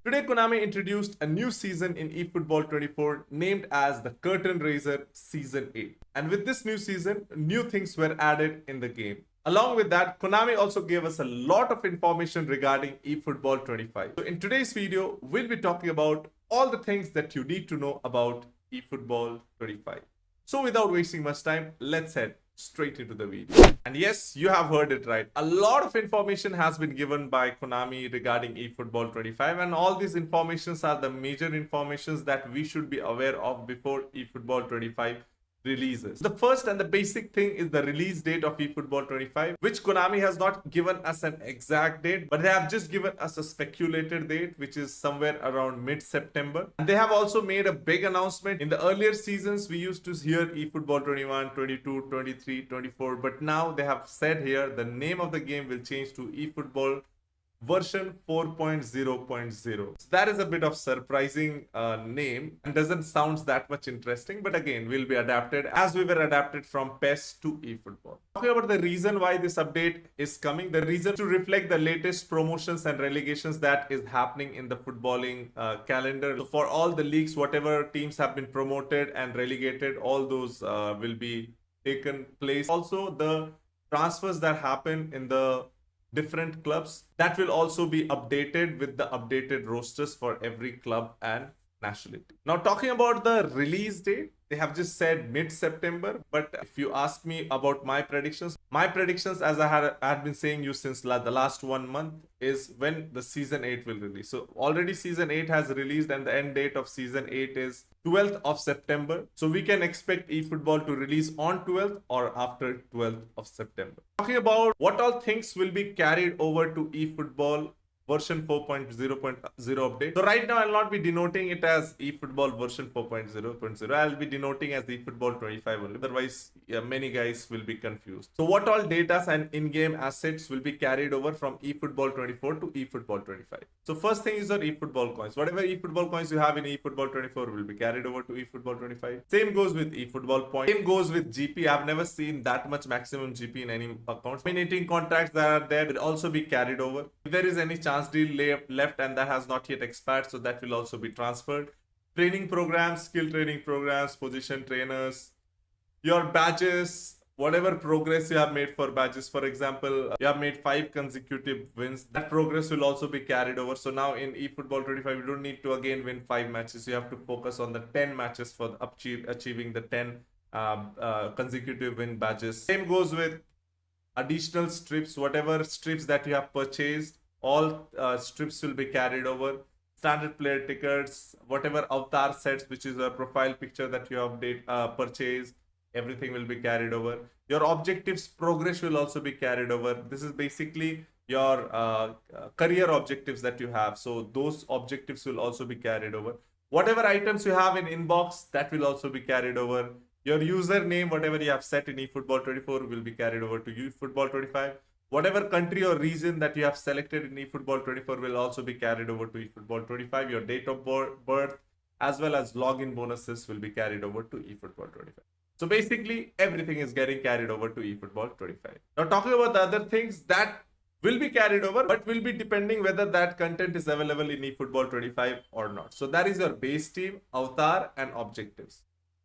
Today, Konami introduced a new season in eFootball 24 named as the Curtain Raiser Season 8. And with this new season, new things were added in the game. Along with that, Konami also gave us a lot of information regarding eFootball 25. So in today's video, we'll be talking about all the things that you need to know about eFootball 25. So without wasting much time, let's head straight into the video. And yes, you have heard it right. A lot of information has been given by Konami regarding eFootball 25, and all these informations are the major informations that we should be aware of before eFootball 25 releases. The first and the basic thing is the release date of eFootball 25, which Konami has not given us an exact date, but they have just given us a speculated date, which is somewhere around mid-September. And they have also made a big announcement. In the earlier seasons, we used to hear eFootball 21, 22, 23, 24, but now they have said here the name of the game will change to eFootball version 4.0.0. So that is a bit of surprising name and doesn't sound that much interesting, but again will be adapted as we were adapted from PES to eFootball. Talking about the reason why this update is coming, the reason to reflect the latest promotions and relegations that is happening in the footballing calendar. So for all the leagues, whatever teams have been promoted and relegated, all those will be taken place. Also the transfers that happen in the different clubs, that will also be updated with the updated rosters for every club and nationality. Now talking about the release date, they have just said mid-September, but if you ask me about my predictions as I had been saying you since the last 1 month is when the season 8 will release. So already season 8 has released and the end date of season 8 is 12th of September. So we can expect eFootball to release on 12th or after 12th of September. Talking about what all things will be carried over to eFootball version 4.0.0 update. So right now I'll not be denoting it as eFootball version 4.0.0. I'll be denoting as eFootball 25 only. Otherwise, many guys will be confused. So what all data and in-game assets will be carried over from eFootball 24 to eFootball 25? So first thing is your eFootball coins. Whatever eFootball coins you have in eFootball 24 will be carried over to eFootball 25. Same goes with eFootball points. Same goes with GP. I've never seen that much maximum GP in any account. Terminating contracts that are there will also be carried over. If there is any chance deal left and that has not yet expired, so that will also be transferred. Training programs, skill training programs, position trainers, your badges, whatever progress you have made for badges. For example, you have made 5 consecutive wins, that progress will also be carried over. So now in eFootball 25 you don't need to again win 5 matches. You have to focus on the 10 matches for achieving the 10 consecutive win badges. Same goes with additional strips. Whatever strips that you have purchased, all strips will be carried over. Standard player tickets, whatever avatar sets, which is a profile picture that you have purchased, everything will be carried over. Your objectives progress will also be carried over. This is basically your career objectives that you have. So those objectives will also be carried over. Whatever items you have in inbox, that will also be carried over. Your username, whatever you have set in eFootball 24 will be carried over to eFootball 25. Whatever country or region that you have selected in eFootball 24 will also be carried over to eFootball 25. Your date of birth as well as login bonuses will be carried over to eFootball 25. So basically everything is getting carried over to eFootball 25. Now talking about the other things that will be carried over, but will be depending whether that content is available in eFootball 25 or not. So that is your base team, avatar and objectives.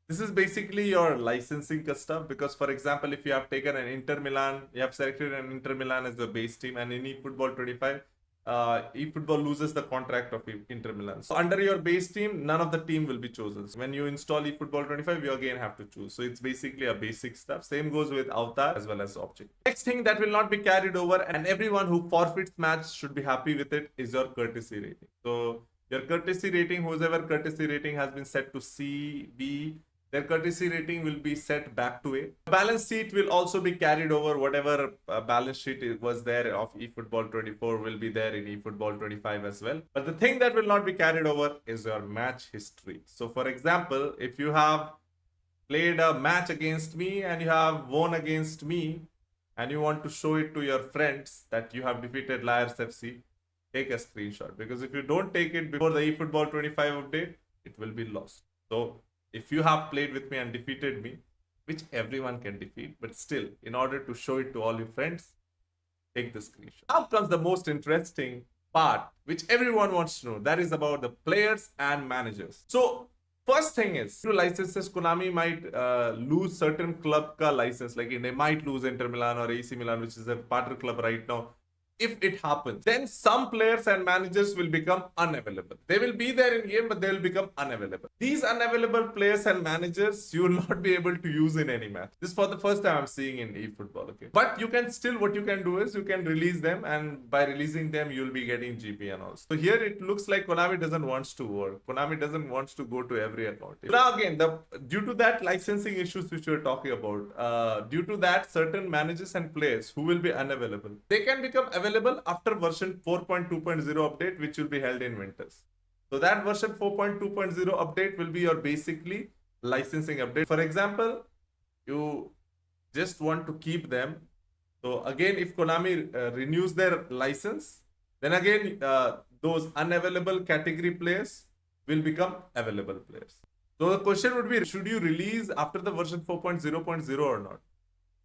This is basically your licensing stuff, because for example, if you have taken an Inter Milan, you have selected an Inter Milan as your base team, and in eFootball 25, eFootball loses the contract of Inter Milan. So under your base team, none of the team will be chosen. So when you install eFootball 25, you again have to choose. So it's basically a basic stuff. Same goes with avatar as well as object. Next thing that will not be carried over, and everyone who forfeits match should be happy with it, is your courtesy rating. So your courtesy rating, whoever courtesy rating has been set to C, B, their courtesy rating will be set back to A. Balance sheet will also be carried over. Whatever balance sheet was there of eFootball 24 will be there in eFootball 25 as well. But the thing that will not be carried over is your match history. So for example, if you have played a match against me and you have won against me and you want to show it to your friends that you have defeated Liars FC, take a screenshot. Because if you don't take it before the eFootball 25 update, it will be lost. So if you have played with me and defeated me, which everyone can defeat, but still, in order to show it to all your friends, take the screenshot. Now comes the most interesting part which everyone wants to know. That is about the players and managers. So first thing is, to licenses, Konami might lose certain club ka license. Like they might lose Inter Milan or AC Milan, which is a partner club right now. If it happens, then some players and managers will become unavailable. They will be there in game, but they will become unavailable. These unavailable players and managers you will not be able to use in any match. This is for the first time I'm seeing in eFootball. Okay, but you can still, what you can do is you can release them, and by releasing them, you'll be getting GP and all. So here it looks like Konami doesn't wants to work. Konami doesn't wants to go to every account. Now again, due to that licensing issues which we're talking about, due to that certain managers and players who will be unavailable, they can become available after version 4.2.0 update, which will be held in winters. So that version 4.2.0 update will be your basically licensing update. For example, you just want to keep them. So again, if Konami renews their license, then again those unavailable category players will become available players. So the question would be, should you release after the version 4.0.0 or not?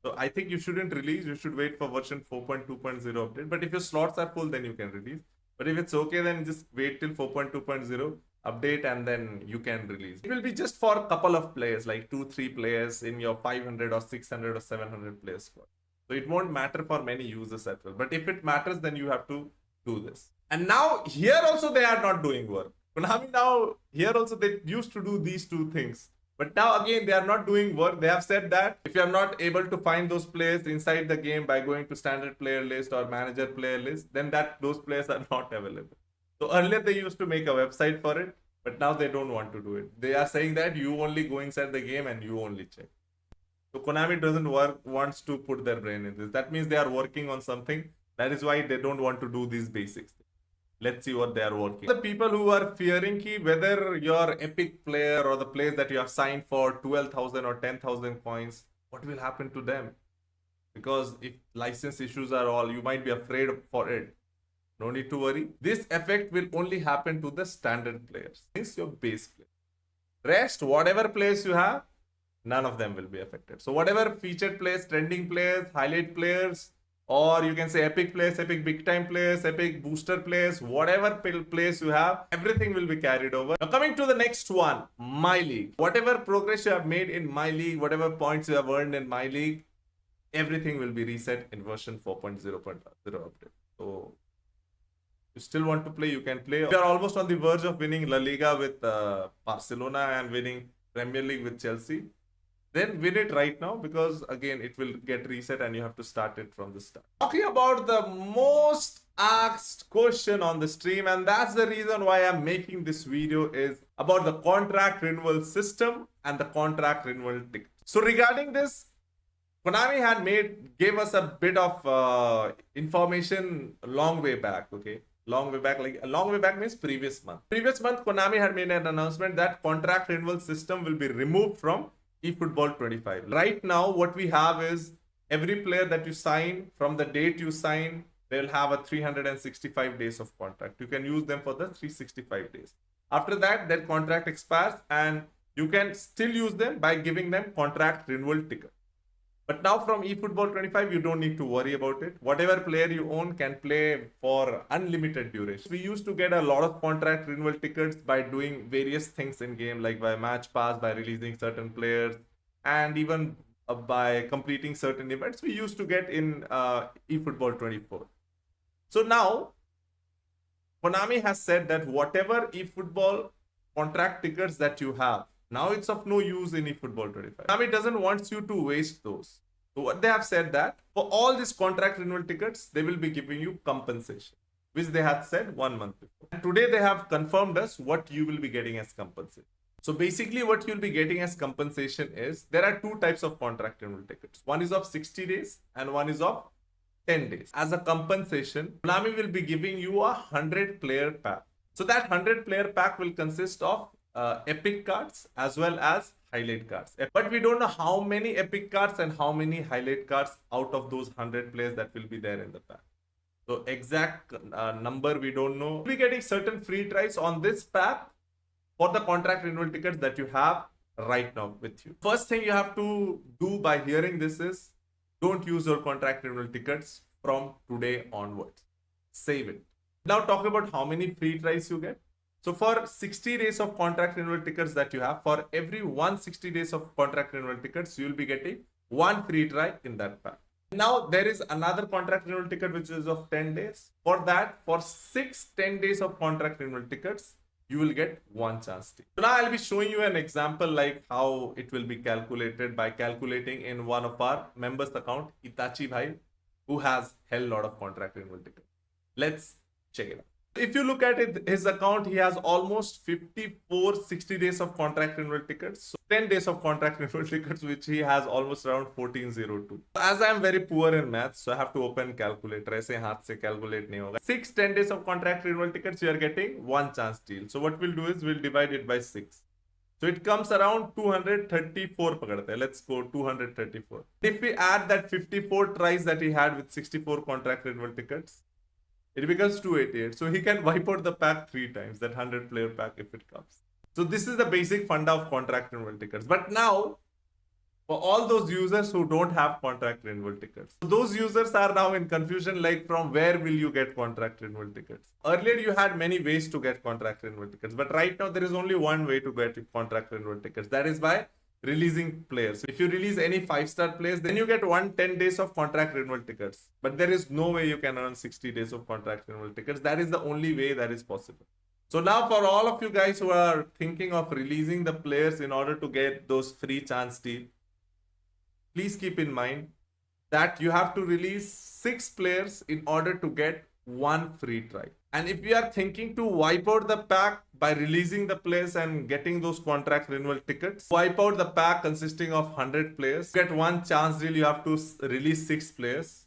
So I think you shouldn't release. You should wait for version 4.2.0 update. But if your slots are full, then you can release. But if it's okay, then just wait till 4.2.0 update and then you can release. It will be just for a couple of players, like 2-3 players in your 500 or 600 or 700 player squad. So it won't matter for many users as well. But if it matters, then you have to do this. And now here also they are not doing work. Konami now, here also they used to do these two things. But now again, they are not doing work. They have said that if you are not able to find those players inside the game by going to standard player list or manager player list, then those players are not available. So earlier they used to make a website for it, but now they don't want to do it. They are saying that you only go inside the game and you only check. So Konami doesn't wants to put their brain in this. That means they are working on something. That is why they don't want to do these basics. Let's see what they are working. The people who are fearing whether your epic player or the players that you have signed for 12,000 or 10,000 coins, what will happen to them? Because if license issues are all, you might be afraid for it. No need to worry. This effect will only happen to the standard players. This is your base player. Rest, whatever players you have, none of them will be affected. So whatever featured players, trending players, highlight players, or you can say epic players, epic big time players, epic booster players, whatever players you have, everything will be carried over. Now coming to the next one, My League. Whatever progress you have made in My League, whatever points you have earned in My League, everything will be reset in version 4.0.0 update. So you still want to play, you can play. We are almost on the verge of winning La Liga with Barcelona and winning Premier League with Chelsea. Then win it right now, because again it will get reset and you have to start it from the start. Talking about the most asked question on the stream, and that's the reason why I'm making this video, is about the contract renewal system and the contract renewal ticket. So regarding this, Konami gave us a bit of information a long way back. Okay, long way back means previous month. Previous month Konami had made an announcement that contract renewal system will be removed from eFootball 25. Right now, what we have is every player that you sign, from the date you sign, they will have a 365 days of contract. You can use them for the 365 days. After that, their contract expires and you can still use them by giving them contract renewal ticket. But now from eFootball 25, you don't need to worry about it. Whatever player you own can play for unlimited duration. We used to get a lot of contract renewal tickets by doing various things in game, like by match pass, by releasing certain players, and even by completing certain events we used to get in eFootball 24. So now, Konami has said that whatever eFootball contract tickets that you have, now it's of no use in eFootball 25. Konami doesn't want you to waste those. So what they have said that for all these contract renewal tickets, they will be giving you compensation, which they had said 1 month before. And today they have confirmed us what you will be getting as compensation. So basically what you'll be getting as compensation is, there are two types of contract renewal tickets. One is of 60 days and one is of 10 days. As a compensation, Konami will be giving you a 100 player pack. So that 100 player pack will consist of epic cards as well as highlight cards. But we don't know how many epic cards and how many highlight cards out of those 100 players that will be there in the pack. So exact number we don't know. You'll be getting certain free tries on this pack for the contract renewal tickets that you have right now with you. First thing you have to do by hearing this is, don't use your contract renewal tickets from today onwards. Save it. Now talk about how many free tries you get. So for 60 days of contract renewal tickets that you have, for every 160 days of contract renewal tickets, you will be getting one free try in that pack. Now there is another contract renewal ticket which is of 10 days. For that, for 10 days of contract renewal tickets, you will get one chance deal. So now I'll be showing you an example like how it will be calculated by calculating in one of our members account, Itachi Bhai, who has hell lot of contract renewal tickets. Let's check it out. If you look at it, his account, he has almost 54 60 days of contract renewal tickets. So 10 days of contract renewal tickets, which he has almost around 1402. As I am very poor in maths, so I have to open calculator. ऐसे हाथ से calculate नहीं होगा. 10 days of contract renewal tickets, you are getting one chance deal. So what we'll do is we'll divide it by 6. So it comes around 234 pakadte hai. Let's go 234. If we add that 54 tries that he had with 64 contract renewal tickets, it becomes 288. So he can wipe out the pack 3 times, that 100 player pack if it comes. So this is the basic funda of contract renewal tickets. But now, for all those users who don't have contract renewal tickets, so those users are now in confusion like from where will you get contract renewal tickets? Earlier you had many ways to get contract renewal tickets, but right now there is only one way to get contract renewal tickets. That is by releasing players. If you release any 5-star players, then you get 10 days of contract renewal tickets. But there is no way you can earn 60 days of contract renewal tickets. That is the only way that is possible. So now for all of you guys who are thinking of releasing the players in order to get those free chance deal, please keep in mind that you have to release 6 players in order to get one free try. And if you are thinking to wipe out the pack by releasing the players and getting those contract renewal tickets, wipe out the pack consisting of 100 players, get one chance deal, you have to release 6 players.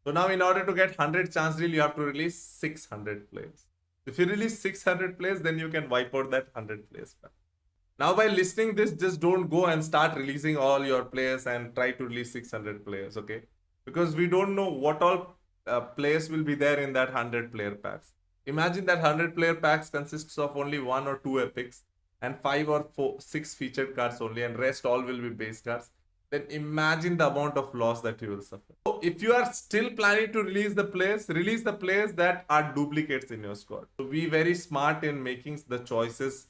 So now in order to get 100 chance deal, you have to release 600 players. If you release 600 players, then you can wipe out that 100 players pack. Now by listening this, just don't go and start releasing all your players and try to release 600 players, okay? Because we don't know what all players will be there in that 100 player packs. Imagine that 100 player packs consists of only 1 or 2 epics and 5 or 6 featured cards only, and rest all will be base cards. Then imagine the amount of loss that you will suffer. So if you are still planning to release the players that are duplicates in your squad. So be very smart in making the choices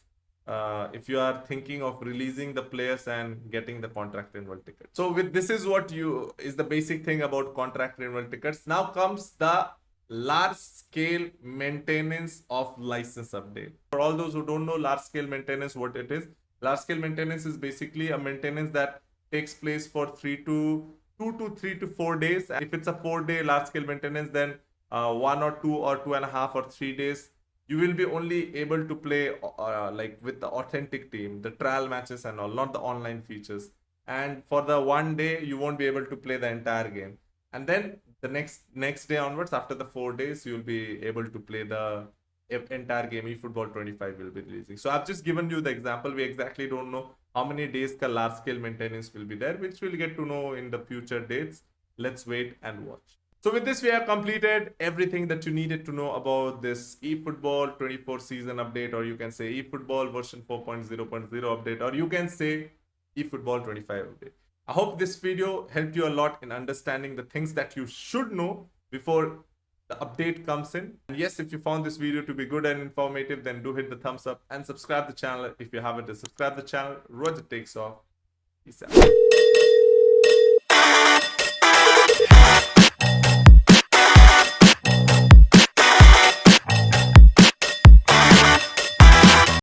if you are thinking of releasing the players and getting the contract renewal ticket. So with this is what is the basic thing about contract renewal tickets. Now comes the large scale maintenance of license update. For all those who don't know large scale maintenance, what it is, large scale maintenance is basically a maintenance that takes place for 2 to 3 to 4 days. And if it's a 4-day large scale maintenance, then 1 or 2 or 2.5 or 3 days, you will be only able to play like with the authentic team, the trial matches and all, not the online features. And for the 1 day, you won't be able to play the entire game. And then the next day onwards, after the 4 days, you'll be able to play the entire game. Efootball 25 will be releasing. So I've just given you the example. We exactly don't know how many days ka large scale maintenance will be there, which we'll get to know in the future dates. Let's wait and watch. So with this, we have completed everything that you needed to know about this eFootball 24 season update, or you can say eFootball version 4.0.0 update, or you can say eFootball 25 update. I hope this video helped you a lot in understanding the things that you should know before the update comes in. And yes, if you found this video to be good and informative, then do hit the thumbs up and subscribe the channel if you haven't. Subscribe the channel. Roger takes off. Peace out.